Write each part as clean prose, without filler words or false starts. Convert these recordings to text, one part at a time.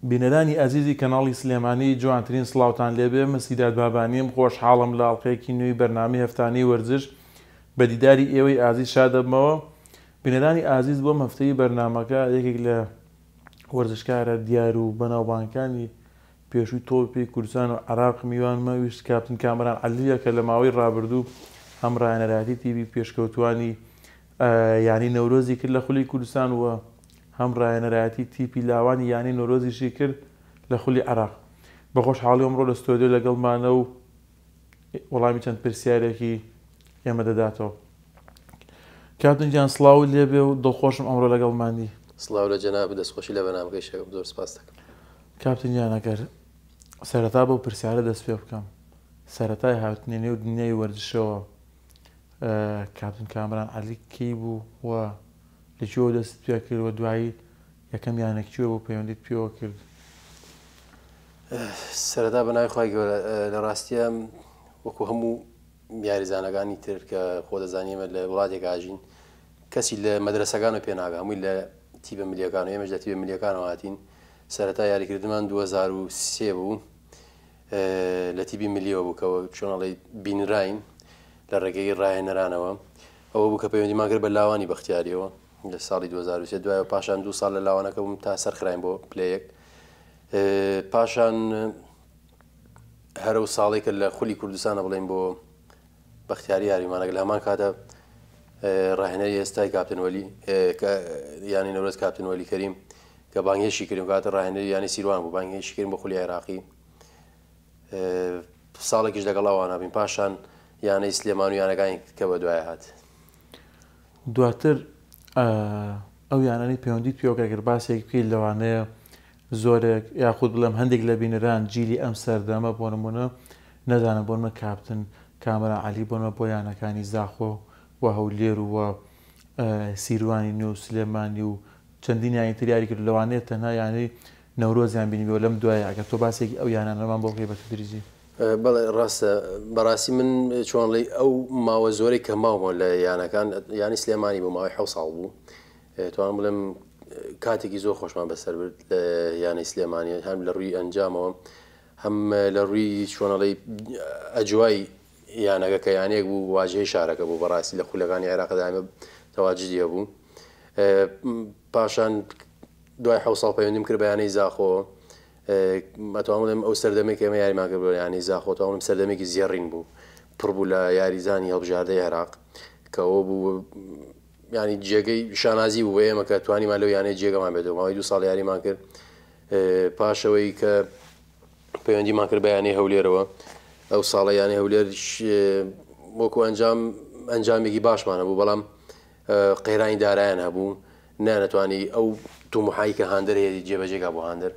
بینەرانی ئازیزی کەناڵی سلێمانی جوانترین سڵاوتان لێبێ مەسیدات بابانیم خۆشحاڵم لە ئاڵقەیەکی نوێی بەرنامەی هەفتانەی وەرزش بە دیداری ئێوەی ئازیز شادەبمەوە. بینەرانی ئازیز بۆ هەفتەی بەرنامەکە یەکێک لە وەرزشکارە دیار و بەناوبانگەکانی پێشووی تۆپی کوردستان و عێراق میوانمە ویست کاپتن کامران عەلیە کە لە ماوەی ڕابردوو هەم ڕایەنەراتی تیڤی پێشکەوتوانی یانی نەورۆزی کرد لە خولی کوردستان و هەم ڕایەنەرایەتی تیپی لاوانی یانی نۆرۆزیشی کرد لە خولی عێراق. بە خۆشحاڵی ئەمڕۆ لە ستۆدیۆ لەگەڵمانە و وەڵامی چەند پرسیارێکی ئێمە دەداتەوە. کاپتن گیان سڵاو لێبێ و دڵخۆشم ئەمڕۆ لەگەڵمانی. سڵاو لە جەناب دەستخۆشی لە بەرنامەکەی شەوە زۆر سپاس دەکەم. کاپتن گیان ئەگەر سەرەتا بەو پرسیارە دەست پێ بکەم، سەرەتای هاتنێنێ و دنیای وەرزشەوە کاپتن کامران عەلی کەی بوو و لەکوێوە دەست پێ کرد و دوایی یەکەم یانێکیوە بۆ پەیوەندیت پێوە کرد؟ سەرەتا بەناوی خوای گەورە لە ڕاستیە وەکو هەموو یاریزانەکانی تر کە خۆ دەزانیمە لە وڵاتێک ئاژین کەسی لە مەدرسەکانە پێناگە، هەمووی لە تیبە ملیەکان و ئێمەش لە تیبە ملیەکانەوە هاتین. سەرەتا یاریکردمان 2003 بوو لە تیبی ملیەوە بوو کەەوە چۆنەڵی بینراین لە ڕێگەی ڕاهێنەرانەوە. ئەوە بوو کە پەیوەندیمان کرد بە لاوانی بەختیاریەوە لە ساڵی 2023 دوایە پاشان 2 ساڵ لە لاوانەکە بووم تا سەرخراین بۆ پلەیەک. پاشان هەرە و ساڵێک کە لە خولی کوردستانە بڵێن بۆ بەختیاری یاریمانەکە لە هەمان کاتە ڕاهێنەری ئێستای کاپتن وەلی یانی نەورۆز کاپتن وەلی کەریم کە بانگێشی کردیم کاتە ڕاهێنەری یانی سیروان بوو بانگێشی کردیم بۆ خولی عێراقی. ساڵێکیش لەگەڵاوان هاتین پاشان یانەی سلێمان و یانەکانی کە بە دوایە هات. دواتر ئەو یانانی پەیوەندیت پێوەکەگەر باسێک بکەیت لەوانەیە زۆرێک یاخود بڵێم هەندێک لە بینەران جیلی ئەم سەردەمە بۆ نمونە نەدانە بۆنمە کاپتن کامران عەلی بۆنمە بۆ یانەکانی زاخۆ و هەولێر و سیروانی نوێ و سلێمانی و چەندین یانی تر یاری کرد لەوانەیە تەنها یانەی نەورۆزیان بینیوە لەم دوایە ئەگەر تۆ باسێکی ئەو یانانەمان بۆ بکەی بە تدریجی. بەڵێ ڕاستە بەڕاستی من چۆنڵی ئەو ماوە زۆرێک کە ماوە لە یانەکان یانی سلێمانی بۆ ماوەی 7 ساڵ بوو توانم بڵێم کاتێکی زۆر خۆشمان بەسەر برد لە یانی سلێمانی هەم لە ڕووی ئەنجامەوە هەم لە ڕووی چۆنەڵی ئەجوای یانەکە کە یانەیەک بوو واژەی شارەکە بوو بەڕاستی لە خولەکانی عێراقدا ئەمە تەواجدیە بوو. پاشان دوای 7 ساڵ پەیوەندیم کرد بە یانەی زاخۆ مەتوانم ئەو سەردەمێک ئێمە یاریمان کرد بۆ یانی زاخۆ تاوانم سەردەمێکی زێڕین بوو پڕ بوو لە یاریزانی هەڵبژاردەی عێراق کەەوە بوو ینی جێگەی شانازی بوو ئێمە کە توانیمان لەو یانەی جێگەمان بێتەوە ماوەی 2 ساڵ یاریمان کرد. پاشەوەی کە پەیوەندیمان کرد بە یانەی هەولێرەوە ئەو ساڵە یانی هەولێر وەکو ئەنجامێکی باشمانە بوو بەڵام قەیرانی دارایان هەبوو نانەتوانی ئەو تومحایی کە هاندەر هێدی جێبەجێگا بۆ هاندەر.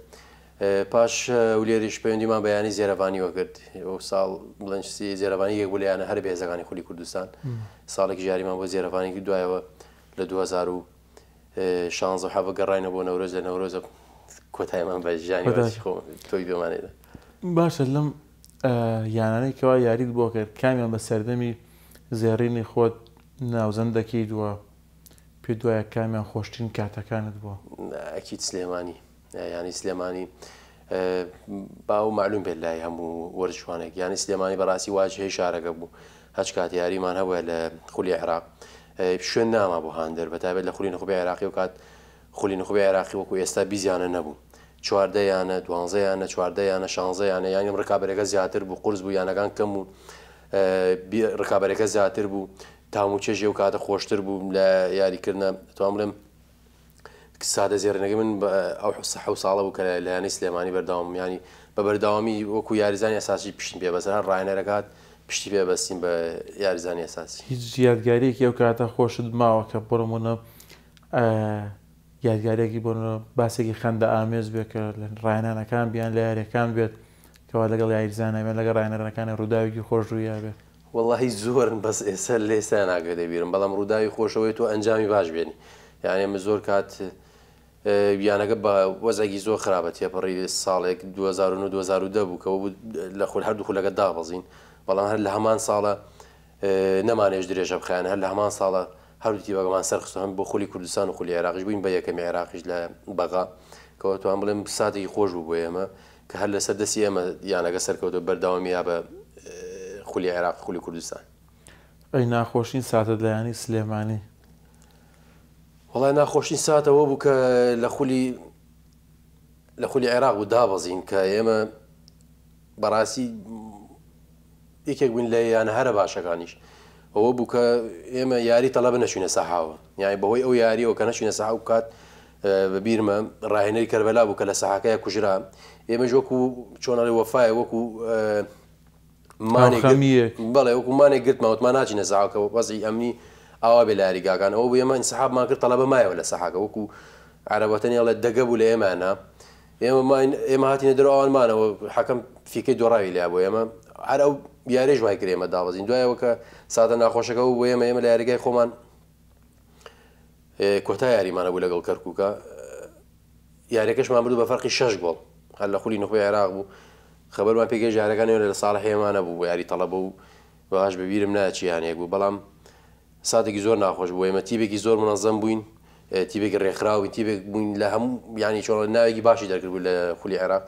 پاش هەولێریش پەیوەندیمان بە یانی زێرەڤانیوە کرد ئەو ساڵ بڵێنسی زێرەڤانی یەک بوو لە یانە هەر بێزەکانی خولی کوردستان ساڵێکی ژاریمان بۆ زێرەڤانی دوایەوە لە 2016 حەوە گەڕاینە بۆ نەورۆز لە نەورۆزە کۆتاییمان بە ژانی تۆی بێمانێدا. باشە لەم یانانەی کەوا یاریت بۆ کرد کامیان بە سەردەمی زێڕینی خۆت ناوزەند دەکەیت وە پێ دوایە کامیان خۆشترین کاتەکانت بووە؟ ئەکید سلێمانی یانی سلێمانی باو معلوم بێت لای هەموو وەرزشوانێک یانی سلێمانی بەڕاستی واژهەی شارەکە بوو هەچ کات یاریمان هەبووە لە خولی عێراق شوێن ناما بۆ هاندەر بەتابێت لە خولی نەخۆبی عێراقی و کات خولی نەخۆبی عێراقی وەکو ئێستا بیزیانە نەبوو 14 یانە 12 یانە 14 یانە 16 یانە یانی ڕکابەرەکە زیاتر بوو قورس بوو یانەکان کەم و ڕکابەرەکە زیاتر بوو تام و چێژێ و کاتە خۆشتر بوو لە یاریکردنە توان بڵێم سادە زێڕنەکە من ئەو 7 ساڵە بوو کە لە یانی سلێمانی بەرداوام ینی بە بەرداوامی وەکو یاریزانی ئەساسی پشتین پێ بەسەر هەر ڕاهێنەرەکات پشتی پێ بەستین بە یاریزانی ئەساسی. هیچ یادگارێکی ئەو کاتە خۆشت ماوە کە بڕمونە یادگارێکی بۆ باسێکی خەندە ئامێز بێت کە لە ڕاهێنانەکان بیان لە یاریەکان بێت کەوا لەگەڵ یاریزانەوێت لەگەڵ ڕاهێنەرەکانی ڕووداوێکی خۆش ڕوویا بێت؟ وەڵڵاهی زۆرن بەس ئێستا لێستا ناگرێت دەبیرم بەڵام ڕووداوی خۆشەوەی تۆ ئەنجامی باش بێنی یانی ئێمە زۆر کات یانەکە بە وەزەکی زۆر خراپە تێپەڕی ساڵێک 2009-2010 بوو کەەوە بوو لە خول هەردوو خولەکە داغڵزین بەڵام هەر لە هەمان ساڵە نەمانێش درێژە بخیان هەر لە هەمان ساڵە هەردووتی بەگەمان سەرخستۆ هەم بۆ خولی کوردستان و خولی عێراقیش بووین بە یەکەمی عێراقیش لە بەغا کەواتوان بڵێم ساتێکی خۆش بوو بۆ ئێمە کە هەر لەسەر دەستی ئێمە یانەکە سەرکەوتە بەرداوامی یا بە خولی عێراق خولی کوردستان. ئەی ناخۆشین ساتە لایانی سلێمانی؟ وەڵای ناخۆشین ساتەوە بوو کە لە خولی عێراق و دابەزین کە ئێمە بەڕاستی یەکێک بووین لە یانە هەرە باشەکانیش ئەوە بوو کە ئێمە یاری تەڵەبە نەچوینە سەحاوە، یانی بەهۆی ئەو یاریەوە کە نەچوینە سەحاو کات بەبیرمە ڕاهێنەری کەربەلا بوو کە لە سەحاکەیە کوژرا ئێمەش وەکو چۆنەڵی وەفایە وەکو بەڵێ وەکو مانێک گرتمەوەتمان ناچینە سەحاوکە وەزعی ئەمنی ئاوا بێ لە یاریگاکان ئەوە بوو ئێمە ئینسحابمان کرد تەڵەبە مایەوە لە سەحاکە وەکو عەرەبەتەنیاڵێ دەگە بوو لە ئێمانە ئێمە هاتینە دەرەوە ئەوانمانەوە حەکەم فیکەی دۆڕاوی لیا بۆ ئێمە هەر ئەو یاریش وای کرد ئێمە دابەزین دوایەوە کە ساتە ناخۆشەکە بوو بۆ ئێمە لە یاریگای خۆمان کۆتا یاریمانە بوو لەگەڵ کەرکووکە یاریەکەشمان بردو بە فەرقی 6 گۆڵ هەر لە خولی نخۆی عێراق بوو خەبەرمان پێگەی ژارەکانیەوە لە ساڵح هێمانە بوو بۆ یاری تەڵەبە و باش بەبیرم ناچی یانێک بوو بەڵام ساتێکی زۆر ناخۆش بوو ئێمە تیبێکی زۆر منەظەم بووین تیبێکی ڕێکخراوی تیبێک بووین لە هەموو ینی چۆن ناوێکی باشی دەرکرد بوو لە خولی عێراق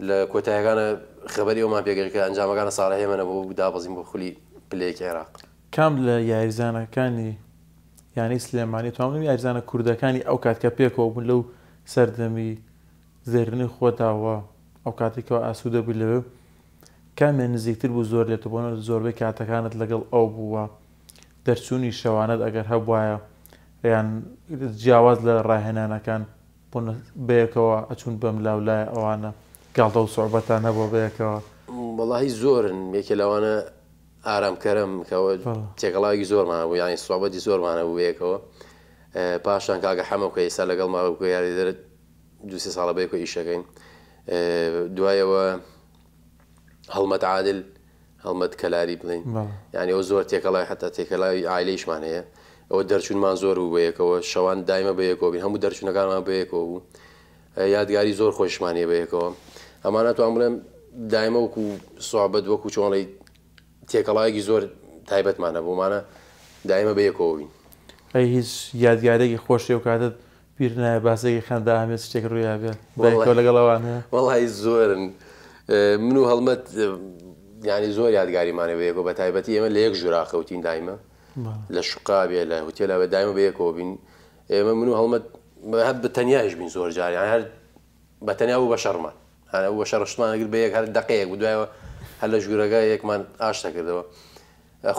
لە کۆتاییەکانە خەبەری ئەومان پێگەی کە ئەنجامەکانە ساڵح هێمانە بۆ دابەزین بۆ خولی پلەیەکی عێراق. کام لە یاریزانەکانی یانی سلێمانی توانم یاریزانە کوردەکانی ئەو کات کە پێکەوە بوون لەو سەردەمی زێرنی خۆتاوە ئەو کاتێکەوە ئاسوودە بوو لەوێ کامیان نزیکتر بوو زۆر لێت بۆ زۆربەی کاتەکانت لەگەڵ ئەو بووە دەرچوونی شەوانت ئەگەر هەبوایە یان جیاواز لە ڕاهێنانەکان بۆ بەیەکەوە ئەچوون بەم لاولای ئەوانە گاڵتە و سوعبەتان هەبوو بەیەکەوە؟ وەڵاهی زۆرن یەکێ لەوانە ئارامکەرم کەەوە تێکەڵاوی زۆرمانە بوو ینی سوعبەتی زۆرمانە بوو بەیەکەوە پاشان کاگە حەمەکە ئێستا لەگەڵ ماوەکە یاری دەرێت 2 ساڵە بەیەکەوە ئیشەکەین دوایەوە هەڵمەت عادل هەڵمەت کەلاری بڵین ینی ئەو زۆر تێکەڵای حتا تێکەڵاوی ئایلەیشمان هەیە ئەوە دەرچوونمان زۆر بوو بەیەکەوە شەوان دایمە بەیەکەوە بین هەموو دەرچوونەکانمان بەیەکەوە بوو یادگاری زۆر خۆشمانیە بەیەکەوە ئەمانە توان بڵێم دایمە وەکو سوعبەت وەکو چۆنڵی تێکەڵایەکی زۆر تایبەتمانە بۆمانە دایمە بەیەکەوە بین. ئەی هیچ یادگارێکی خۆشی و کاتت پیر نایە باسێکی خەندا هەمێت شتێک ڕوویا بێت بەیەکەوە لەگەڵەوان هەیە؟ وەڵی زۆرن من و هەڵمەت ینی زۆر یادگاریمانە بەیەکەوە بە تایبەتی ئێمە لە یەک ژوورا خەوتین دایمە لە شقا بێ لە هوتێلا بە دایمە بەیەکەوە بین ئێمە من و هەڵمەت هەر بە تەنیاش بین زۆر جار یان هەر بە تەنیا بوو بە شەڕمان هەر بە شەڕشتمانەگر بە یەک هەر دقەیەک بوو دوایەوە هەر لە ژوورەکە یەکمان ئاشتا کردەوە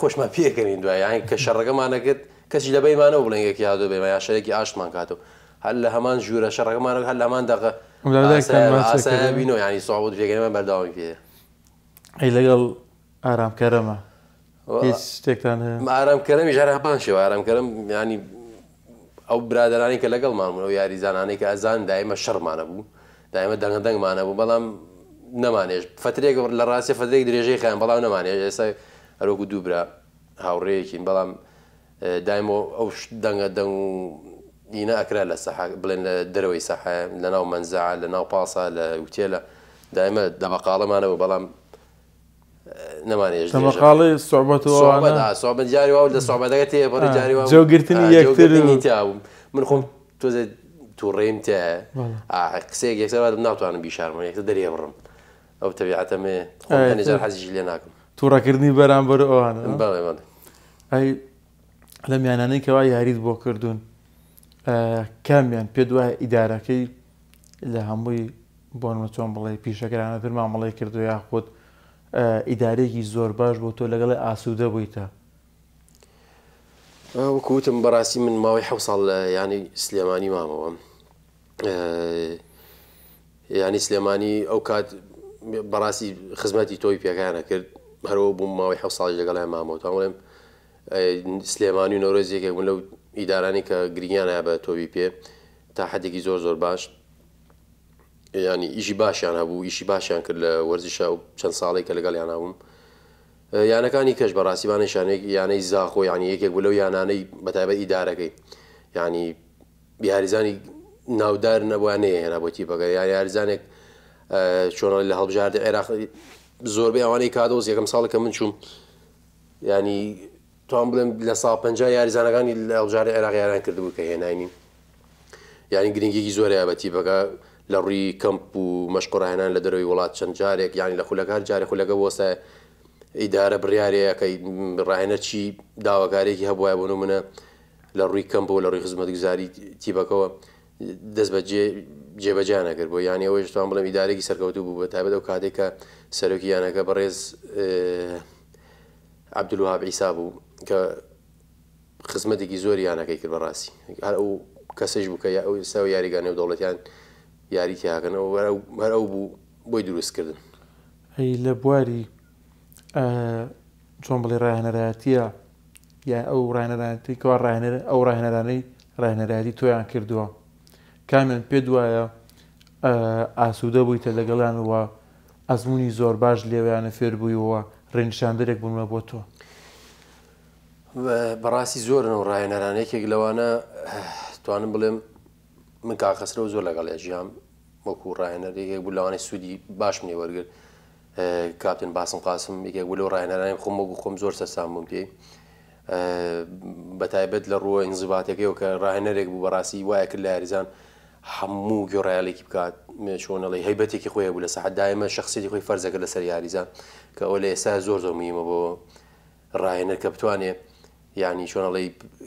خۆشمان پێکەین دوای یان کە شەڕەکەمانە کرد کەسی لە بەیمانەوە بڵێنگێکی هاتوو بێمە یا شەرێکی ئاشتمان کاتەوە هەر لە هەمان ژوورە شەڕەکەمانە هەر لە هەمان دەقە ئاسایە بینەوە ینی سوعبەت پێکەنەوە بەرداوامی پێ. ئەی لەگەڵ ئارامکەرەمە هیچ شتێکتان هەیە؟ ئارامکەرەمی ژارە هەپان شێوە ئارامکەرم ینی ئەو برادرانی کە لەگەڵمان بوون ئەو یاریزانانەی کە ئەزان دایمە شەڕمانە بوو دایمە دەنگدەنگمانە بوو بەڵام نەمانێش فترێک لە ڕاستی فترێک درێژەی خیان بەڵام نەمانێش ئێستا هەروەکو دوو برا هاوڕێیەکین بەڵام دایمەوە ئەو دەنگە دەنگ ئینە ئەکرا لە سەحا بڵێن لە دەرەوەی سەحا لە ناو مەنزەعە لە ناو پاسا لە وتێلە دایمە دەبەقاڵەمانەوە بەڵام نەمانێش دەبەقاڵی سوعبەتەوە سوعبەت جاری وا لە سوعبەتەکە تێپەڕی جاری وا جێوگرتنی یەکتر تیابوو من خۆم تۆزێ تووڕێم تایە قسەیەک یەکسەر ناتوانم بیشارمەوە یەکتر دەریێ بڕم ئەو تەبیعەتەمێ خۆنیجار حەزیش لێ ناکەم تووڕەکردنی بەرامبەر ئەوانە. بەڵێ بەڵێ ئەی لە میانانەی کەوا یاریت بۆ کردوون کامیان پێ دوایە ئیدارەکەی لە هەمووی بۆنمە چۆن بڵێ پیشەکەرانەتر مامەڵی کردو یاخود ئیدارێکی زۆر باش بۆ تۆ لەگەڵی ئاسوودە بوویتە؟ وەکوتم بەڕاستی من ماوەی 7 ساڵ ینی سلێمانی مامەوە ینی سلێمانی ئەو کات بەڕاستی خزمەتی تۆی پێکانە کرد هەرەوە بووم ماوەی 7 ساڵی لەگەڵای مامەوە تاڵێم سلێمانی و نەورۆز یەکێک بوون لەو ئیدارانی کە گرنگیانە بە تۆبی پێ تا حدێکی زۆر زۆر باش ینی ئیشی باشیان هەبوو ئیشی باشیان کرد لە وەرزشە و چەند ساڵێک کە لەگەڵیان هەبووم یانەکانی کەش بەڕاستیبانیشانێک یانەی زاخۆ ینی یەکێک بوو لەو یانانەی بەتایبەت ئیدارەکەی ینی یاریزانی ناودار نەبووانەیە هێنا بۆ تیپەکە یان یاریزانێک چۆنەڵی لە هەڵبژاردی عێراق زۆربەی ئەوانەی کادۆز یەکەم ساڵە کە من چووم ینی توان بڵێم لە ساڵ 50 یاریزانەکانی لە هەڵبژاردی عێراق یاران کردبوو کە هێناینی یعنی گرنگێکی زۆرە بە تیپەکە لە ڕووی کەمپ و مەشق و ڕاهێنان لە دەرەوەی وڵات چەند جارێک یانی لە خولەکە جارێک خولەکە بۆسە ئیدارە بڕیارەیەکەی ڕاهێنەر چی داواکارێکی هەبواە بۆ منە لە ڕووی کەمپ و لە ڕووی خزمەتگوزاری تیپەکەەوە دەست بە جێبەجیان نەکرد بۆ یانی ئەوەی توان بڵێم ئیدارێکی سەرکەوتو بوو بە تایبەت ئەو کاتێک کە سەرۆکی یانەکە بەڕێز عەبدولوهاب عیسا بوو کە خزمەتێکی زۆری یانەکەی کرد بەڕاستی هەر ئەو کەسەش بوو کە ئەو ئێستا یاریگانەی و دەوڵەتیان یاری تیاکەنەوە هەر ئەو بوو بۆی دروستکردن. ئەی لە بواری چۆن بڵێ ڕاهێنەرایەتیە یا ئەو ڕاهێنەرایەتی کەوا ئەو ڕاهێنەرانەی ڕاهێنەرایەتی تۆیان کردووە کامیان پێ دوایە ئاسوودە بوویتە لەگەڵیان وە ئەزمموی زۆر باش لێویانە فێر بوویەوە ڕێنیشاندەرێک بوونمە بۆ تۆ؟ بەڕاستی زۆرن و ڕاهێنەرانێکێک لەوانە توانم بڵێم من کاخەسرەوە زۆر لەگەڵ ژیام وەکو ڕاهێنەرێکێک بوو لەوانەی سوودی باش منێ وەرگرت کاپتن باسم قاسم یەکێک بوو لەو ڕاهێنەرانی خۆم وەکو خۆم زۆر سەرسام بووم پێی بەتایبەت لە ڕووە ئینزیباتەکەیەوە کە ڕاهێنەرێک بوو بەڕاستی وایە کرد لە یاریزان هەموو گۆڕایەڵێکی بکات چۆنەڵی هەیبەتێکی خۆی بوو لە سەحەت دایمە شخصیەتی خۆی فەرزەکە لەسەر یاریزان کە ئەوە لە ئێستا زۆر مهمە بۆ ڕاهێنەر کە بتوانێت یعنی چۆنەڵی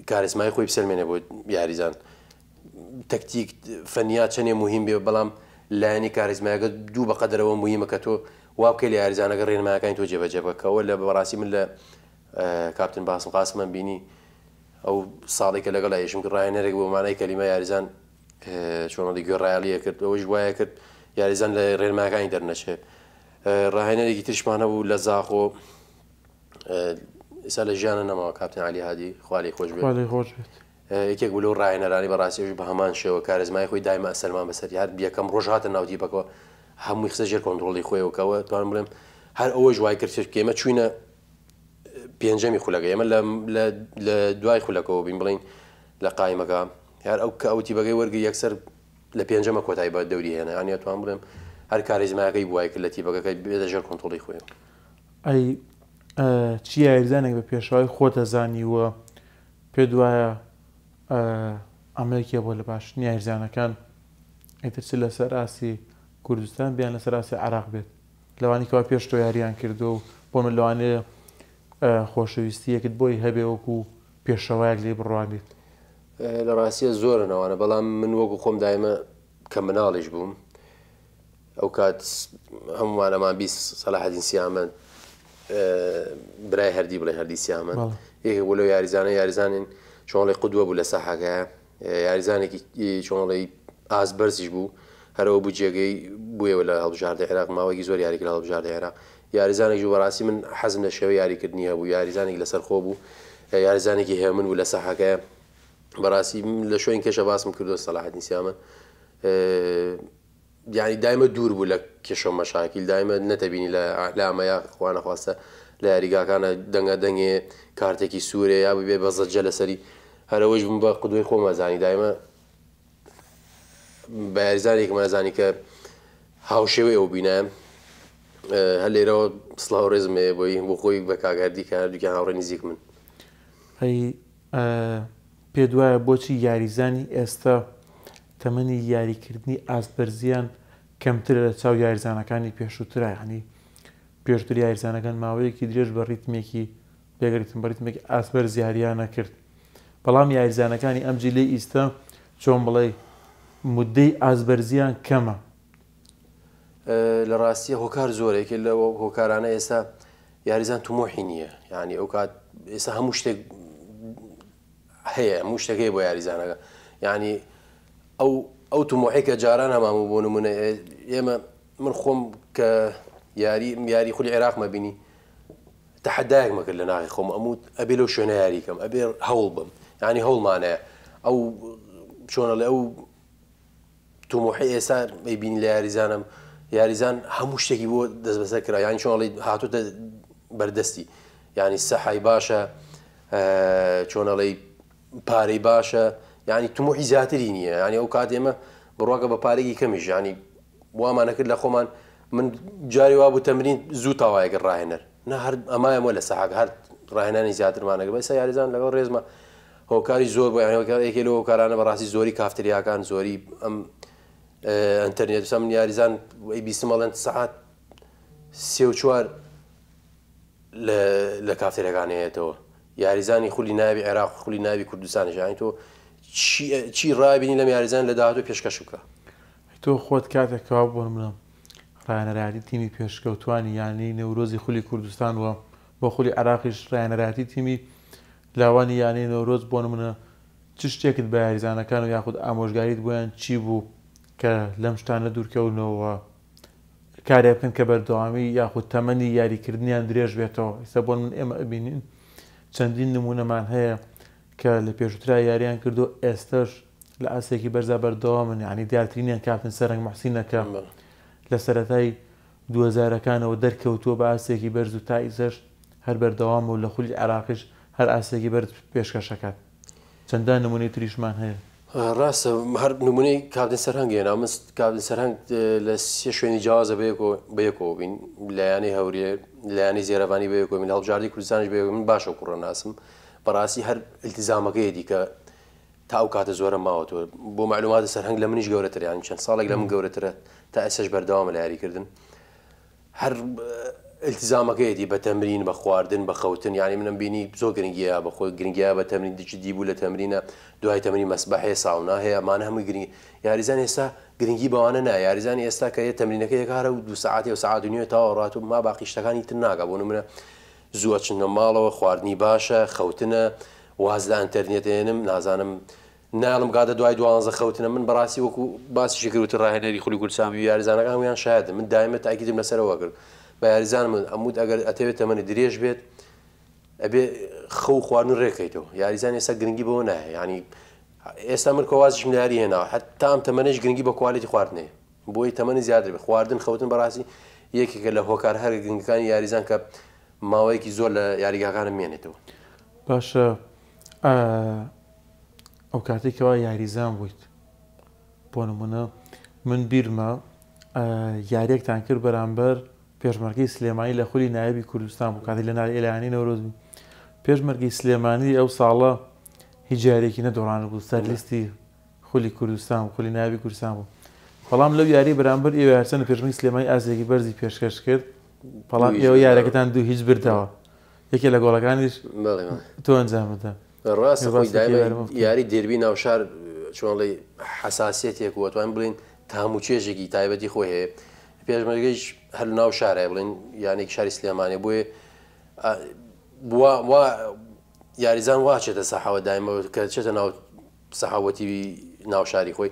کارزمای خۆی بسەلمێنێ بۆ یاریزان تەکتیک فەنیات چەندێ مهم بێ بەڵام لایەنی کارزمایەکە دوو بەقەدرەوە مهمە کە تۆ وا بکەی لە یاریزانەکە ڕێنمایەکانی تۆ جێبەجێ بکەوە لە بەڕاستی من لە کاپتن باسم قاسمم بینی ئەو ساڵێکە لەگەڵ یشم کە ڕاهێنەرێک بۆ مانای کەلیمە یاریزان چۆنەڵی گوێڕایەڵیە کرد ئەوەش وایە کرد یاریزان لە ڕێنمایەکانی دەرنەچێت ڕاهێنەرێکی ترشمانە بوو لە زاخۆ ئێستا لە ژیانە نەماوە کاپتن عەلی هادی خوالی خۆش بێت یەکێک بوو لەو ڕاهێنەرانی بەڕاستیەوەش بە هەمان شێوە کارزمای خۆی دایمە ئەسەلمان بەسەر هەر بیەکەم ڕۆژ هاتە ناو تیپەکەوە هەمووی قسە ژێر کۆنتڕۆڵی خۆیەوەکەوە توانم بڵێم هەر ئەوەش وای کرد کە ئێمە چوینە پێنجەمی خولەکە ئێمە لە دوای خولەکەەوە بین بڵین لە قایمەکە هەر ئەو کە ئەو تیپەکەی وەرگی یەکسەر لە پێنجەمە کۆتایی بە دەوری هێنا یانە توان بڵێم هەر کارزمایەکەی بوای کرد لە تیپەکەی بێتە ژێر کۆنتڕۆڵی خۆیەوە. ئەی چی یاریزانێک بە پێشەوەی خۆتە زانیوە پێ دوایە ئەمریکا بۆ لە باشنی یاریزانەکان ئیترچ لەسەر ئاسی کوردستان بیان لەسەر ئاسی عێراق بێت لەوانی کەوا پێش تۆ یاریان کردو و بۆ من لەوانەیە خۆشەویستیەکت بۆی هەبێ وەکو پێشەوایەک لێ بڕوانیت؟ لە ڕاستیە زۆرنەوانە بەڵام من وەکو خۆم دایمە کە مناڵیش بووم ئەو کات هەمومانەمان بیست سەلاحەدین سیامەن برای هەردی بڵێ هەردی سیامەن یەکێک بۆ لەو یاریزانین چۆنڵی قودوە بوو لە سەحەکە یاریزانێکی چۆنڵی ئازبەرزیش بوو هەرەوە بوو جێگەی بوویەوە لە هەڵبژاردەی عێراق ماوەیەکی زۆر یاریکرد لە هەڵبژاردەی عێراق یاریزانێکی بەڕاستی من حەزم لە شێوەی یاریکردنی هەبوو یاریزانێک لەسەر خۆ بوو یاریزانێکی هێمن بوو لە سەحەکە بەڕاستی لە شوێن کێشە باسم کردو سەلاحەدین سیامەن یعنی دایمە دوور بوو لە کێشە مەشاکیل دایمە نەتەبینی لە ئەحلامەیە خوا نەخواستە لە یاریگاکانە دەنگە دەنگێ کارتێکی سوورێ یا ببێ بەزەجە لەسەری هەرەوەش بم بە قودوەی خۆمەزانی دایمە بە یاریزانێک مەزانی کە هاوشێوەی ئەو بینە هەر لێرەوە سڵاو و ڕێزم هەیە بۆی بۆ خۆی بە کاگەردی کە هەردووکیان هاوڕێ نزیک من. ئەی پێ دوایە بۆچی یاریزانی ئێستا تەمەنی یاریکردنی ئاسبەرزیان کەمترە لە چاو یاریزانەکانی پێشووترە ینی پێشتر یاریزانەکان ماوەیەکی درێژ بە ڕیتمێکی بێگەریتم بە ڕیتمێکی ئاسبەرز یاریانە کرد بەڵام یاریزانەکانی ئەم جیلەی ئیستا چۆن بڵێ مودەی ئاسبەرزیان کەمە. لە ڕاستیە هۆکار زۆرێکی لە هۆکارانە ئێستا یاریزان تومۆحی نییە ینی ئەو کات ئێستا هەموو شتێک هەیە هەموو شتێک هەیە بۆ یاریزانەکە ینی ئەو تومۆحی کە جاران هەماموو بۆ نمونە ئێمە من خۆم کە یاری خولی عێراق مەبینی تەحەدایەک مەکرد لە ناخی خۆم ئەموو ئەبێ لەو شوێنە یاریکەم ئەبێ هەوڵ بم ینی هەوڵمانەیە ئەو چۆنە لە ئەو تومۆحی ئێستا مەیبینی لە یاریزانم یاریزان هەموو شتێکی بۆ دەست بەسەر کرا ینی چۆنڵی هاتووتە بەردەستی ینی سەحای باشە چۆنەڵی پارەی باشە ینی تومۆحی زیاتری نییە ینی ئەو کات ئێمە بڕواکە بە پارێکی کەمیش ینی وامانە کرد لە خۆمان من جاری وا بوو تەمرین زوو تاوایەکە ڕاهێنەر نە هەر ئەمایەمە لە سەحاک هەر ڕاهێنانی زیاترمانەکە بەسە یاریزان لەگەڵ ڕێزمە هۆکاری زۆر بۆ یانەکە لەوە کارانە بەڕاستی زۆری کافتریاکان زۆری ئەم ئەتەرنێت سا من یاریزان بیستمەڵێن سەعات 34 لە کافتێرەکانەیەتەوە یاریزانی خولی ناوی عێراق خولی ناوی کوردستانیشانی تۆ چی ڕابینی لەم یاریزان لە داهاتوو پێشکەش بکە تۆ خۆت کاتێکەوە بۆ منە ڕایەنەراتی تیمی پێشکەوتوانی یانی نەورۆزی خولی کوردستان وە بۆ خولی عراقیش ڕایەنەراتی تیمی لاوانی یانی نەورۆز بۆ منە چ شتێکت بە یاریزانەکان و یاخود ئامۆژگاریت بۆیان چی بوو کە لەم شتانە دوورکەونەوە کارێ بکەن کە بەردەوامی یاخود تەمەنی یاریکردنیان درێژ بێتەوە ئێستا بۆ من ئێمە ئەبینین چەندین نمونەمان هەیە کە لە پێشووترا یاریان کردو ئێستش لە ئاسێکی بەرزا بەردەوامن یعنی دیارترینیان کاپتن سەرنگ موحسینەکە لە سەرەتای 2000ەکانەوە دەرکەوتووە بە ئاسێکی بەرز و تا ئیسەش هەر بەردەوام و لە خولی عراقیش هەر ئاسێکی بەرز پێشکەشەکات چەندان نمونەی تریشمان هەیە ڕاستە هەر نمونەی کاپتن سەرهەنگێنا من کاپتن سەرهەنگ لە سێ شوێنی جیاوازە بەیەکەوە بین لایانی هەوریە لایانی زێرەبانی بەیەکەوە من هەڵبژاردی کوردستانیش بەیەکەوە من باشە کوڕە ناسم بەڕاستی هەر ئیلتیزامەکەیەتی کە تا ئەو کاتە زۆرە ماوەتەوە بۆ معلوماتی سەرهەنگ لە منیش گەورەتر یانی چەند ساڵێک لە من گەورەترە تا ئێسش بەردەوامە لە یاریکردن هەر ئیلتیزامەکەیەتی بە تەمرین بە خواردن بە خەوتن یانی منم بینی زۆر گرنگیە بە خۆی گرنگیە بە تەمرین دچی بوو لە تەمرینە دوای تەمرین مەسبەح هەیە ساونا هەیە ئەمانە هەمووی گرنگی یاریزان ئێستا گرنگی بەوانە نا یاریزانی ئێستا کە تەمرینەکەی کارە و 2 ساعتی و ساعت و نیوە تاوە ڕات و ما باقی شتەکانی تر ناگە بۆ نمونە زووە چنە ماڵەوە خواردنی باشە خەوتنە واز لە ئەنتەرنێتێنم نازانم ناڵم گادە دوای 12 خەوتنە من بەڕاستی وەکو باسی شکروتر ڕاهێنەری خولی کوردستان یاریزانەکان هەمویان شایدن من دایمە تاکیدم لەسەرەوە کرد بە یاریزانم ئەمود ئەگەر ئەتەوێت تەمەنی درێژ بێت ئەبێ خەو خواردن ڕێکەیتەوە یاریزان ئێستا گرنگی بەوە نایە ینی ئێستا من کۆوازیشم لە یاری هێناوە حتا ئەم تەمەنەش گرنگی بە کوالیتی خواردنەیە بۆی تەمەنی زیاتر بێت خواردن خەوتن بەڕاستی یەکێکە لە هۆکار هەر گرنگەکانی یاریزان کە ماوەیەکی زۆر لە یاریگاکانم مێنێتەوە باشە ئەو کاتێکەوە یاریزان بوویت بۆ نمونە من بیرمە یاریەکتان کرد بەرامبەر پێشمەرگەی سلێمانی لە خولی نایبی کوردستان بوو کاتی لە ئێلانی نەورۆز بوو پێشمەرگەی سلێمانی ئەو ساڵە هیچ جارێکی نەدۆڕانە بوو سەر لیستی خولی کوردستان و خولی نایبی کوردستان بوو بەڵام لەو یاری بەرامبەر ئێوە هەرچەندە پێشمەرگەی سلێمانی ئاسێکی بەرزی پێشکەش کرد بەڵام ئێوە یاریەکەتان دوو هیچ بردەوە یەکێ لە گۆڵەکانیش تۆ ئەنجامەدە ڕاستە خۆی دایمە یاری دێربی ناوشار چۆنڵی حساسیەتێک وەتوان بڵین تاموچێژێکی تایبەتی خۆی هەیە پێشمەرگەیش هەر ناو شارە بڵین یانێک شاری سلێمانێ بۆیە یاریزان واچێتە سەحاوە دایمەوە کە چێتە ناو سەحاوەتی ناو شاری خۆی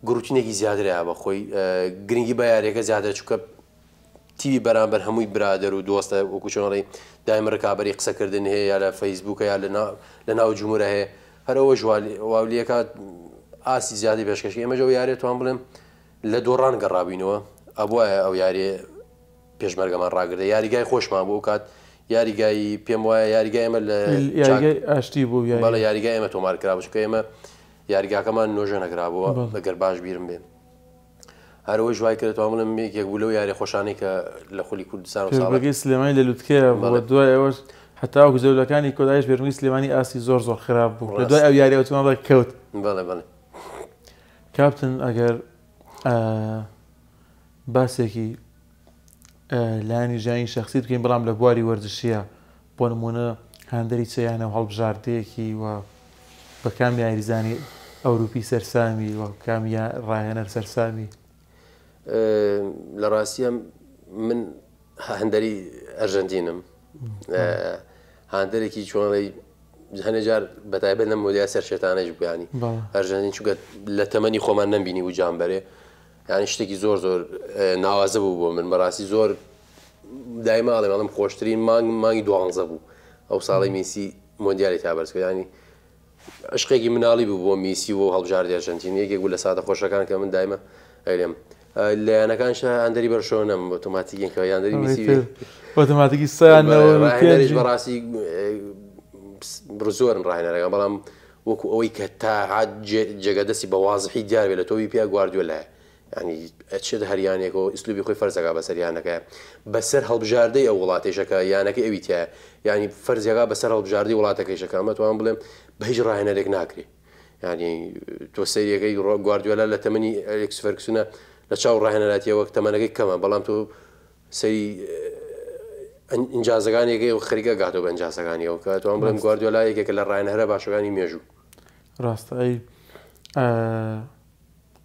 گروتینێکی زیاترە بە خۆی گرنگی بە یاریەکە زیاتر چووکە تیوی بەرامبەر هەمووی برادر و دۆستە وەکو چۆنڵی دایمە ڕکابەری قسەکردن هەیە یا لە فەیسبووکە یا لە ناو جمهورە هەیە هەرەوە واولیەکە ئاسی زیادی پێشکەشی ئێمەجەوە یاریە توان بڵێم لە دۆڕان گەڕابووینەوە ئەبووە ئەو یاریێ پێشمەرگەمان ڕاگرێت یاریگای خۆشمان بۆ کات یاریگای پێم وایە یاریگای ئێمە لە ئاشتی بوو بەڵە یاریگای ئێمە تۆمار کرا بچکە ئێمە یاریگاکەمان نۆژە نەکرابەوە بەگەر باش بیرم بێن هەروەی ژوای کرێت توان بڵێم یەکێک بوو لەو یاری خۆشانەی کە لە خولی کوردستان و پێشمەرگەی سلێمانی لە لوتکەیە بۆ دوای ئەوەش هەتا گوزەولەکانی کۆدایش پێشمەرگەی سلێمانی ئاسی زۆر خراپ بوو لە دوای ئەو یاری ئەوتومان بڵێ کەوت بەڵێ کاپتن ئەگەر باسێکی لایانی ژیانی شەخسی بکەین بەڵام لە بواری وەرزشیە بۆ نمونە هەندەری چەیانە و هەڵبژاردەیەکی و بە کام یاریزانی ئەوروپی سەرسامی و کام ڕاهێنەر سەرسامی لە ڕاستیە من هەندەری ئەرژەنتینم هەندێکی چۆنڵی هەنێجار بەتایبەت لە مۆدیا سەرشێتانەش بوویانی ئەرژەنتین چونکە لە تەمەنی خۆمان نەمبینی و جامبەرێ یانی شتێکی زۆر ناوازە بوو بۆ من بەڕاستی زۆر دایما ئەڵێم خۆشترین مانگی 12 بوو ئەو ساڵی میسی مۆندیالی تابەرز کرد ینی عشقێکی مناڵی بوو بۆ میسی و هەڵبژاردی ئەرژەنتین یەکێک بوو لە سادە خۆشەکان کە من دایمە ئەیلێم لایەنەکانش هەندەری بەرشەوە نەم ئۆتۆماتیکین کە یاندەری میسی ئۆتۆماتیکی سایانەوە بەڕاستی زۆرن ڕاهێنەرەکان بەڵام وەکو ئەوەی کە تا جێگە دەستی بە وازحی دیار بێت لە تۆوی پیا گواردیۆلایە ینی ئەچێت هەریانێکەوە ئیسلوبی خۆی فەرزەکە بەسەریانەکە بەسەر هەڵبژاردەی ئەو وڵاتێشەکە یانەکە ئەویتە ینی فەرزیەکە بەسەر هەڵبژاردی وڵاتەکەیشەکە ئەمە توان بڵێم بە هیچ ڕاهێنەرێک ناکرێت ینی تۆ سەریەکەی گواردیۆلا لە تەمەنی ئەلێکس فەرگسونە لە چاو ڕاهێنەراتیەوە تەمەنەکەی کەمە بەڵام تۆ سەری ئینجازەکانێکی و خەریکە گاتەوە بە ئینجازەکانیەوە کە توان بڵێم گواردیۆلا یەکێکە لە ڕاهێنەرە باشەکانی مێژوو ڕاستە ئەی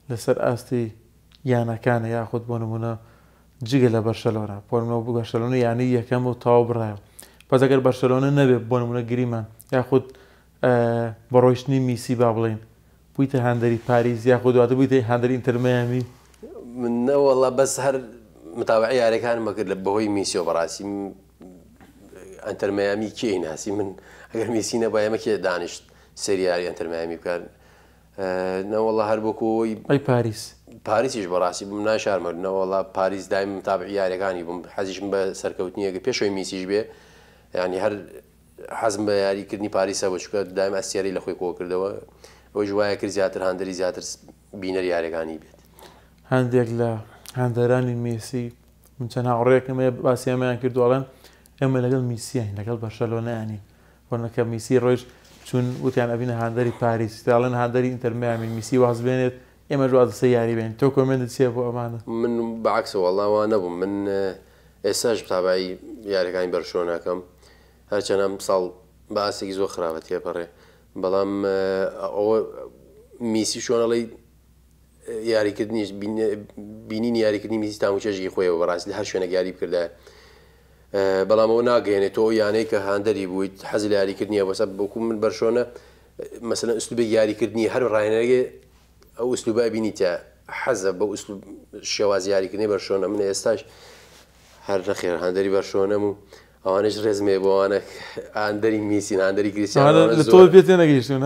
لەسەر ئاستی یانەکانە یاخود بۆ نمونە جگە لە بەرشەلۆنە بۆ بەرشەلۆنە یانی یەکەم و تاو بڕایە بەس ئەگەر بەرشەلۆنە نەبێت بۆ نمونە گریمان یاخود بە ڕۆیشتنی میسی با بڵێن بوویتە هەندەری پاریس یاخود دواتر بوویتە هەندەری ئینتەر مایامی منەوەڵە بەس هەر متابعی یاریەکانمە کرد لە بەهۆی میسیۆ بەڕاستی ئەنتەر مایامی کێی ناسی من ئەگەر میسی نەبووە ئێمە کێ دانیشت سەریاری ئەنتەر مایامی بکەن نەوەڵە هەر بۆکۆی ئەی پاریسیش بەڕاستی بم ناشارمە نەوەڵە پاریس دایم متابعی یاریەکانی بووم حەزیشم بە سەرکەوتنیەکە پێشەوەی میسیش بێ ینی هەر حەزم بە یاریکردنی پاریسە بۆ چکە دایم ئەستیاری لە خۆی کۆ کردەوە ئەوەی ژوایە کرد زیاتر هەندەری زیاتر بینەر یاریەکانی بێت هەندێک لە هەندەرانی میسی من چەند هاوڕێکم باسی ئەمەیان کردووەڵێن ئێمە لەگەڵ میسیین لەگەڵ بەرشەلۆنەیانی وەنەکە میسی ڕۆیش چون وتیان ئەبینە هەندەری پاریس داڵێن هەندەری ئینتەر مایامی میسی واز بێنێت ئێمە ژوازسە یاری بێن تۆ کۆمنت چییە بۆ ئەمانە من بەعکسەوە وەڵاوە نەبووم من ئێستاش تابایی یاریەکانی بەرشۆناکەم هەرچەندەم ساڵ باسێکی زۆر خراپە تێپەڕێ بەڵام ئەوە میسی شۆنەڵی یاریکردنیش بینینی یاریکردنی میسی تاموچێژی خۆیەوە بەڕاستی هەر شوێنە یاری بکردە بەڵام ئەوە ناگەێنێت تۆ یانەی کە هەندەری بوویت حەز لە یاریکردنیە بەسە بۆکو من بەرشۆنە مەسەلەن ئوسلوبێک یاریکردنی هەر ڕاهێنەرێ ئەو ئوسلوبە بینیتە حەزە بە ئوسلوب شێوازی یاریکردنی بەرشۆنە من ئێستاش هەر نەخێر هەندەری بەرشۆنەم و ئەوانش ڕێزمێ بۆوانە هەندەری میسین هەندەری کریستیانۆ لە تۆ پێ نەگەیشتون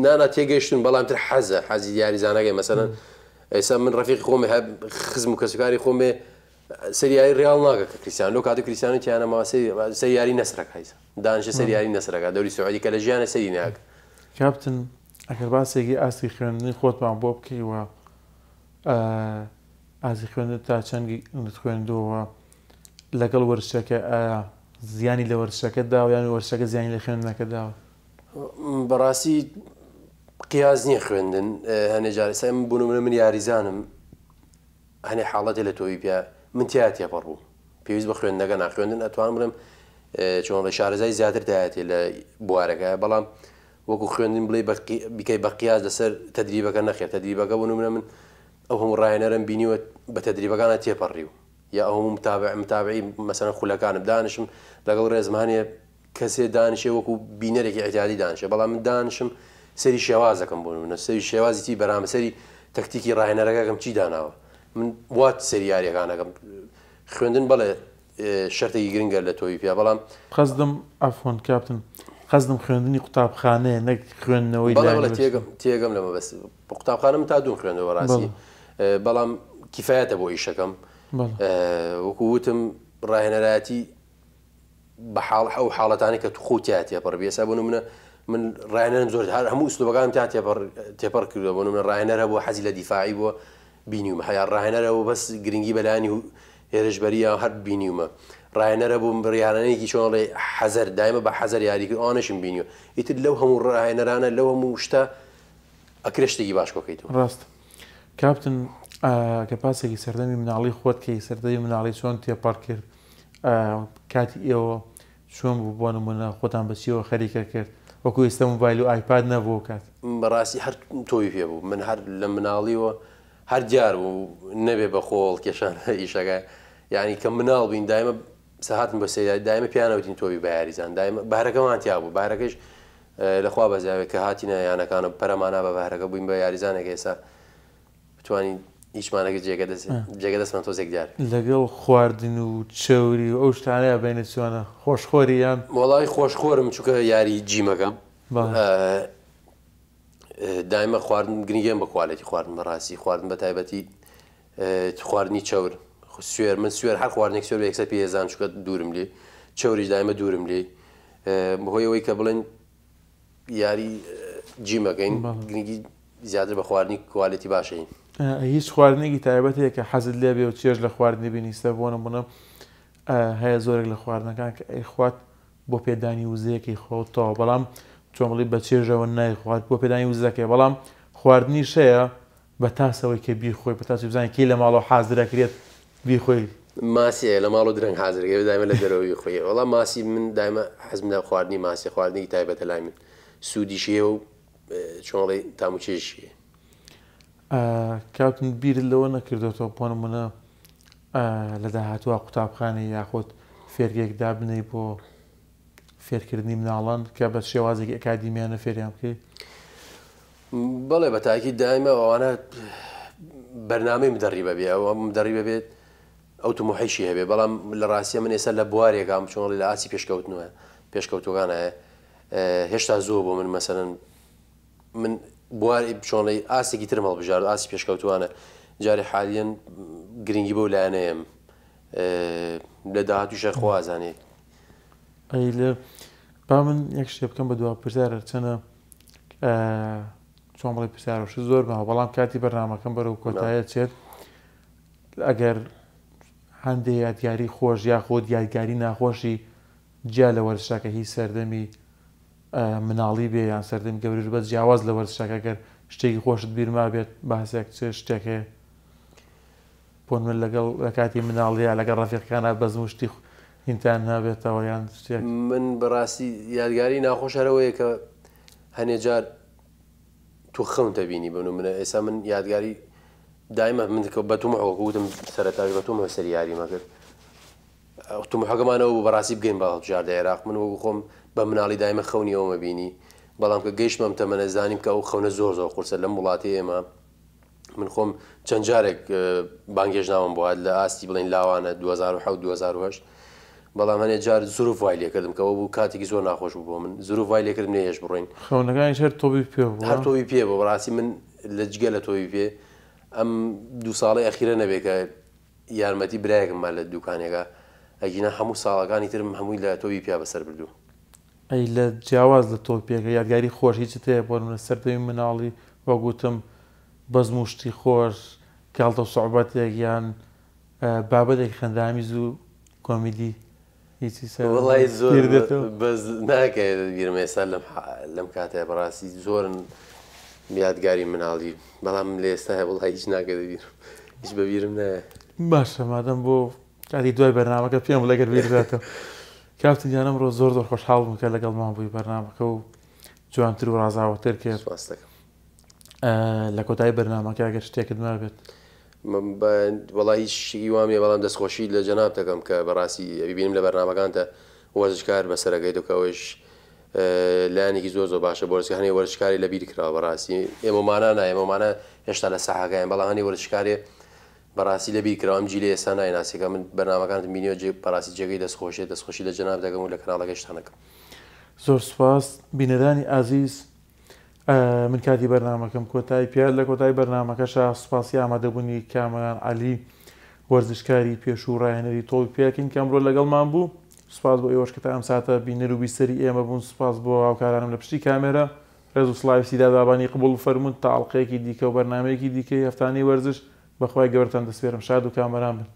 نانا تێگەیشتون بەڵام تر حەزە حەزی یاریزانەکەی مەسەلەن ئێستا من ڕەفیقی خۆمێ خزم و کەسوکاری خۆمێ سەریاری ڕیاڵ ناگە کە کریستیانۆ کاتە کریستیانۆ تیانەماوە سەریاری نەسرەکە هیچ دانیشە سەریاری نەسرەکە دەوری سعودی کە لە ژیانە سەری ناکە کاپتن ئەگەر باسێکی ئاستی خوێندنی خۆتمان بۆ بکەیوە ئازی خوێندن تا چەندی خوێندووە لەگەڵ وەرزەکە زیانی لە وەرزەکە داوە یان وەرزەکە زیانی لە خوێندنەکە داوە بەڕاستی قیاز نییە خوێندن هەنێ جارسای من بوونم من یاریزانم هەنێ حاڵەتی لە تۆی پێ من تیا تێپەڕ بوو پێویست بە خوێندنەکە ناخوێندن ئەتوان بڵێم چۆن ڕێ شارەزای زیاتر دایەتی لە بوارەکە بەڵام وەکو خوێندن بڵێ بیکەی بە قیاز لەسەر تەدریبەکە نەخێت تەدریبەکە بوونم من ئەو هەموو ڕاهێنەرم بینیوە بە تەدریبەکانە تێپەڕی و یا ئەو هەموو متابعی مەسەلەن خولەکانم دانشم لەگەڵ ڕێزمانێ کەسێ دانیشێ وەکو بینەرێکی ئەتیادی دانیشێ بەڵام من دانشم سەری شێوازەکەم بوون منە سەری شێوازی بەرامە سەری تەکتیکی ڕاهێنەرەکەم چی داناوە من وات سەری یاریەکانەکەم خوێندن بەڵێ شەرتێکی گرنگە لە تۆی پێ بەڵام قەزدم ئەفۆن کاپتن قەزدم خوێندنی قوتابخانەیە نەک خوێندنەوەی تێگەم لەمە بەس قوتابخانەم تا دوو خوێندەوە ڕاستی بەڵام کیفایەتە بۆ ئیشەکەم وەکو وتم ڕاهێنەرایەتی بە ئەو حاڵەتانی کە خۆتیاتێ پڕ بێسا بوون منە من ڕاهێنەرم زۆر هەر هەموو ئوسلوبەکانم تا تێپەڕ کردووە بۆ منە ڕاهێنەرە بۆ حەزی لە دیفاعی بۆ بینیومە هەیە ڕاهێنەرەوە بەس گرنگی بەلایانی و هێرشبەریە هەر بینیومە ڕاهێنەرە بوو بڕیانەیەکی چۆنڵێ حەزەر دایمە بە حەزەر یاریکرد ئەوانەشم بینیوە ئیتر لەو هەموو ڕاهێنەرانە لەو هەموو شتە ئەکرێ شتێکی باش کۆکەیتەوە ڕاست کاپتن کە پاسێکی سەردەمی مناڵی خۆت کەی سەردەمی مناڵی چۆن تێپەڕ کرد کاتی ئێوە چۆن بوو بۆ نمونە خۆتان بەچیەوە خەریکە کرد وەکو ئێستا مۆبایل و ئایپاد نەبوو کات بەڕاستی هەر تۆی پێ بوو من هەر لە مناڵیەوە هەر جار بوو نەبێ بە خۆڵ کێشان ئیشەکە یعنی کە مناڵ بووین دایمە سەهاتم بە سەیاری دایمە پیانەوتین تۆی بە یاریزان دایمە بارەکەمان تیا بوو بارەکەش لەخوا بەزاوێت کە هاتیە یانەکانە پەرەمانە بە بارەکە بووین بە یاریزانێک ئێستا بتوانین هیچمانەکە جێگە دەستمان تۆزێک دیار لەگەڵ خواردن و چێوری و ئەو شتانەیە بینە چۆنە خۆشخۆری یان وەڵی خۆشخۆرم چووکە یاری جیمەکەم دایمە خواردن گرنگیان بە کوالەتی خواردن بەڕاستی خواردن بە تایبەتی خواردنی چەور سوێر من سوێر هەر خواردنێک سوێر بە 100 چووکە دوورم لێ چەوریش دایمە دوورم لێ بەهۆی ئەوەی کە بڵێن یاری جیمەکەین گرنگی زیاتر بە خواردنی کوالەتی باشین هیچ خواردنێکی تایبەتەیە کە حەزت لێ بێ و چێژ لە خواردنی بینیستە بۆ نمونە هەیە زۆرێک لە خواردنەکان کە ئەیخوات بۆ پێدانی وزەیەکی خۆتەوە بەڵام چۆمڵی بە چێژەوە نایخوات بۆ پێدانی وزەکەی بەڵام خواردنی شەیە بە تاسەوەی کە بیخۆی بە تاسی بزانانی کەی لە ماڵەوە حازرەکرێت بیخۆی ماسیە لە ماڵ و درەنگ حازرگە دایمە لە دەرەوەی خۆی وەڵام ماسی من دایمە حەزم لە خواردنی ماسی خواردنی تایبەتە لای من سوودیشیە و چۆڵی تاموچێژیە. کاوتن بیرت لەوە نەکردێتەوە بۆ نمونە لە داهاتوە قوتابخانەی یاخود فێرگێک دابنەی بۆ فێرکردنی مناڵان کە بە شێوازێکی ئەکادیمیانە فێریان بکەی؟ بەڵێ بە تاکی دایمە ئەوانە بەرنامەی مدەڕیبە بێ ئەوە مدەڕیبە بێت ئەو تموحیشی هەبێ بەڵام لە ڕاستیە من ئێستا لە بوارێکم چۆنڵی لە ئاسی پێشکەوتوەکانە هێشتا زۆر بۆ من مەسەرەن من بواری چۆنڵی ئاسێکی ترم هەڵبژار ئاسی پێشکەوتوانە جارێ حالیان گرنگی بۆ لایەنەیەم لە داهاتووشە خوازانێ ئەی لە با من یەک شتێ بکەم بە دوا پرسیارە چەنە چۆن بڵێ پرسیارەش زۆر ماوە بەڵام کاتی بەرنامەکەم بەرەو کۆتایە چێت ئەگەر هەندێک یادگاری خۆش یاخۆ یادگاری ناخۆشی جیا لە وەرزشەکە هیچ سەردەمی مناڵی بێ یان سەردەمی گەورەش بەس جیاواز لە وەرزشەکە گەر شتێکی خۆشت بیرما بێت باسێک چ شتێک هەیە بۆ من لەگەڵ لە کاتی مناڵیە لەگەڵ ڕەفیقەکانە بەزم و شتی هینتان نابێتەوە یان شتێک؟ من بەڕاستی یادگاری ناخۆش هەرەوەیە کە هەنێ جار تو خەونتە بینی بن و منە ئێستا من یادگاری دایمە من بە تومەوەکوتم سەرەتاوی بە تومە سەر یاریمە کرد تومەحەکەمانەوە بەڕاستی بگەین بە هەڵبژاردە عێراق من وەکو خۆم بە مناڵی دایمە خەونی ئەومە بینی بەڵام کە گەیشتمەم تەمەنە زانیم کە ئەو خەونە زۆر قورسە لەم وڵاتی ئێمە من خۆم چەند جارێک بانگێژناوم بۆ لە ئاستی بڵین لاوانە 2007-2008 بەڵام هەنێ جار زروف وای لێکردم کەەوە بوو کاتێکی زۆر ناخۆش بوو بۆ من زروف وای لێکردم نێش بڕۆین خەونەکانی هەر تۆبی پێ هەر تۆبی پێ بۆ بەڕاستی من لە جگە لە تۆبی پێ ئەم 2 ساڵی ئەخیرە نەبێت کە یارمەتی برایەکممان لە دوکانێکە ئەگینا هەموو ساڵەکانی ترم هەمووی لە تۆبی پیا بەسەر بردو. ئەی لە جیاواز لە تۆپیەکە یادگاری خۆش هیچت هەیە بۆ منە سەردەمی مناڵی وەگوتم بەزم و شتی خۆش کاڵتە سوحبەتێک یان بابەتێک خەندامی زوو کۆمیدی هیچی وڵی زۆر بەس ناکەێت بیرمە ئێستا لەم کاتەیە بەڕاستی زۆرن یادگاری مناڵی بەڵام لە ئێستا هەیە وڵی هیچ ناکەێت بیر هیچ بەبیرم نایە. باشە مادەم بۆ کاتی دوای بەرنامەکە پێم لەگەر بیرداتەوە کاپتن جانم ڕۆ زۆر خۆشحاڵ بووم کە لەگەڵمان بووی بەرنامەکە و جوانتر و ڕازاوەتر کرد لە کۆتایی بەرنامەکە ئەگەر شتێکت ما بێت. وڵی شی وامێ بەڵام دەستخۆشی لە جەناب دەکەم کە بەڕاستی ببینیم لە بەرنامەکانتە وەرزشکار بەسەرەکەیت و کەەوەش لایەنێکی زۆر باشە بۆرسەکانی وەرزشکاری لە بیر کراوە بەڕاستی ئێمەمانە ئێمەمانە هێشتا لە ساحەکەیان بەڵام هەنی وەرزشکارێ بەڕاستی لە بیرکراوە ئەم جیلی ئێستا نایناسیەکە من بەرنامەکانت بینیەوە بەڕاستی جێگەی دەستخۆشی لە جەناب دەکەم و لە کەناڵەکە شتانەکەم. زۆر سوپاس بینەرانی ئازیز من کاتی بەرنامەکەم کۆتایی پێ لە کۆتایی بەرنامەکەشە سوپاسی ئامادەبوونی کامەیان عەلی وەرزشکاری پێش و ڕاهێنەری تۆڵی پێکەین کە ئەمڕۆ لەگەڵمان بوو. سوپاس بۆ ئێوەش کە تا ئەم ساتە بینەر و بیسەری ئێمە بوون. سوپاس بۆ هاوکارانم لە پشتی کامێرە ڕێز و سڵاوی سیدا دابانی قبوڵ فەرموون تا ئەڵقەیەکی دیکە و بەرنامەیەکی دیکەی هەفتانەی وەرزش بەخوای گەورەتان دەسپێرم شاد و کامەران بن.